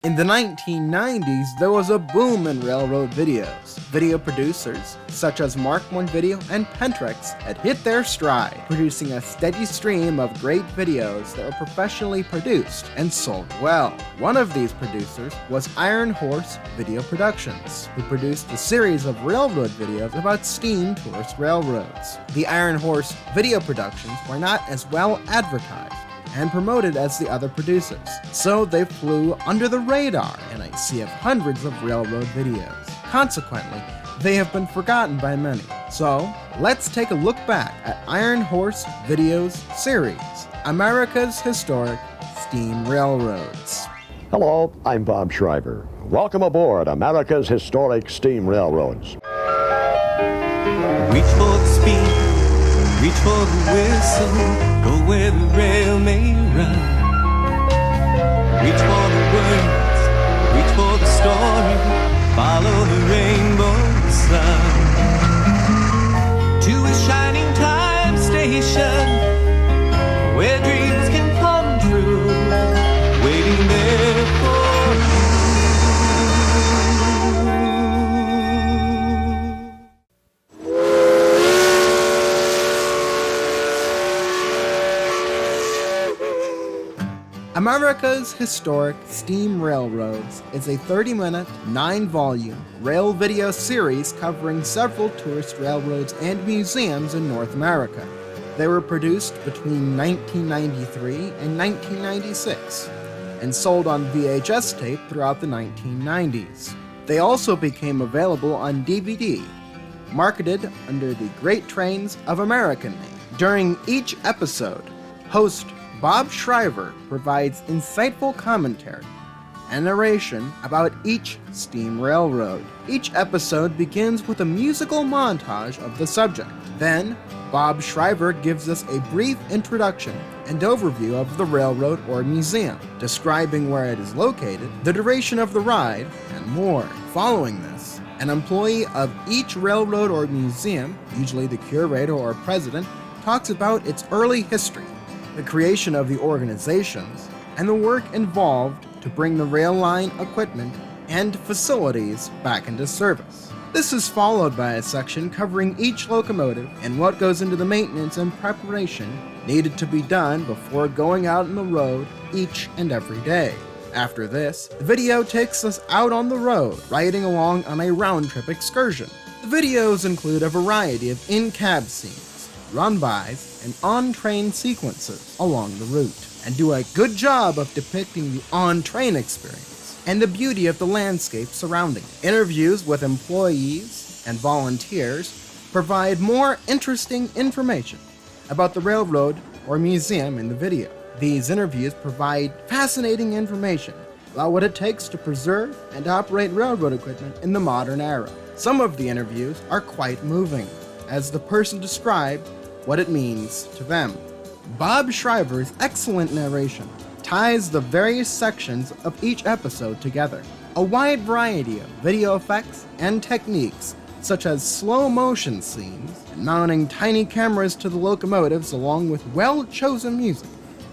In the 1990s, there was a boom in railroad videos. Video producers, such as Mark I Video and Pentrex, had hit their stride, producing a steady stream of great videos that were professionally produced and sold well. One of these producers was Iron Horse Video Productions, who produced a series of railroad videos about steam tourist railroads. The Iron Horse Video Productions were not as well advertised and promoted as the other producers, so they flew under the radar in a sea of hundreds of railroad videos. Consequently, they have been forgotten by many. So, let's take a look back at Iron Horse Video's series, America's Historic Steam Railroads. Hello, I'm Bob Schreiber. Welcome aboard America's Historic Steam Railroads. Reach for the speed, reach for the whistle, go where the rail may run. Reach for the words, reach for the story, follow the rainbow sun. To a shining time station, where dreams can come true, waiting there for you. America's Historic Steam Railroads is a 30-minute, 9-volume rail video series covering several tourist railroads and museums in North America. They were produced between 1993 and 1996 and sold on VHS tape throughout the 1990s. They also became available on DVD, marketed under the Great Trains of America name. During each episode, host Bob Schreiber provides insightful commentary and narration about each steam railroad. Each episode begins with a musical montage of the subject. Then, Bob Schreiber gives us a brief introduction and overview of the railroad or museum, describing where it is located, the duration of the ride, and more. Following this, an employee of each railroad or museum, usually the curator or president, talks about its early history, the creation of the organizations, and the work involved to bring the rail line equipment and facilities back into service. This is followed by a section covering each locomotive and what goes into the maintenance and preparation needed to be done before going out on the road each and every day. After this, the video takes us out on the road, riding along on a round-trip excursion. The videos include a variety of in-cab scenes, run-bys, and on-train sequences along the route, and do a good job of depicting the on-train experience and the beauty of the landscape surrounding it. Interviews with employees and volunteers provide more interesting information about the railroad or museum in the video. These interviews provide fascinating information about what it takes to preserve and operate railroad equipment in the modern era. Some of the interviews are quite moving, as the person described what it means to them. Bob Schreiber's excellent narration ties the various sections of each episode together. A wide variety of video effects and techniques, such as slow motion scenes and mounting tiny cameras to the locomotives along with well-chosen music,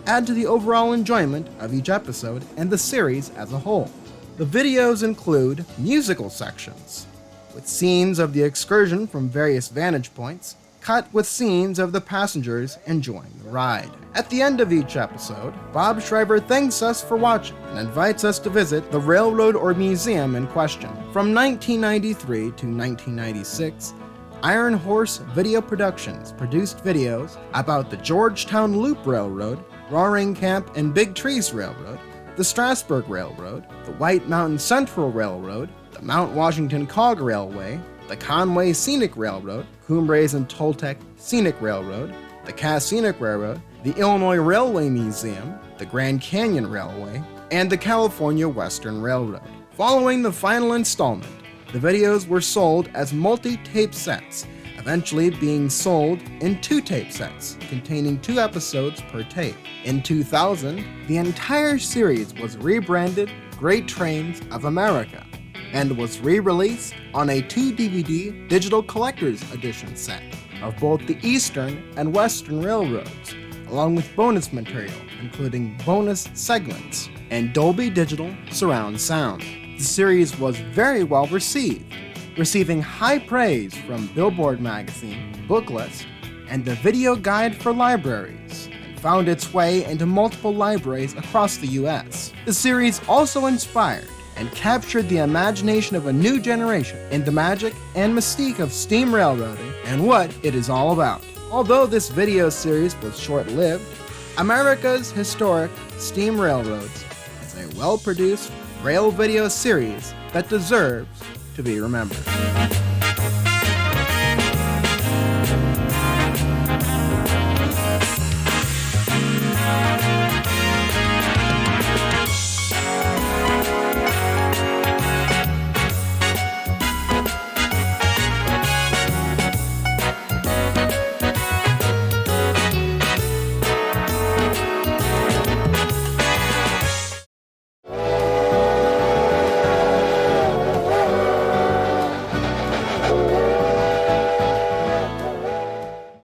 add to the overall enjoyment of each episode and the series as a whole. The videos include musical sections, with scenes of the excursion from various vantage points, cut with scenes of the passengers enjoying the ride. At the end of each episode, Bob Schreiber thanks us for watching and invites us to visit the railroad or museum in question. From 1993 to 1996, Iron Horse Video Productions produced videos about the Georgetown Loop Railroad, Roaring Camp and Big Trees Railroad, the Strasburg Railroad, the White Mountain Central Railroad, the Mount Washington Cog Railway, the Conway Scenic Railroad, Cumbres and Toltec Scenic Railroad, the Cass Scenic Railroad, the Illinois Railway Museum, the Grand Canyon Railway, and the California Western Railroad. Following the final installment, the videos were sold as multi-tape sets, eventually being sold in 2 tape sets, containing 2 episodes per tape. In 2000, the entire series was rebranded Great Trains of America, and was re-released on a 2-DVD digital collector's edition set of both the Eastern and Western Railroads, along with bonus material, including bonus segments and Dolby Digital surround sound. The series was very well received, receiving high praise from Billboard magazine, Booklist, and the Video Guide for Libraries, and found its way into multiple libraries across the US. The series also inspired and captured the imagination of a new generation in the magic and mystique of steam railroading and what it is all about. Although this video series was short-lived, America's Historic Steam Railroads is a well-produced rail video series that deserves to be remembered.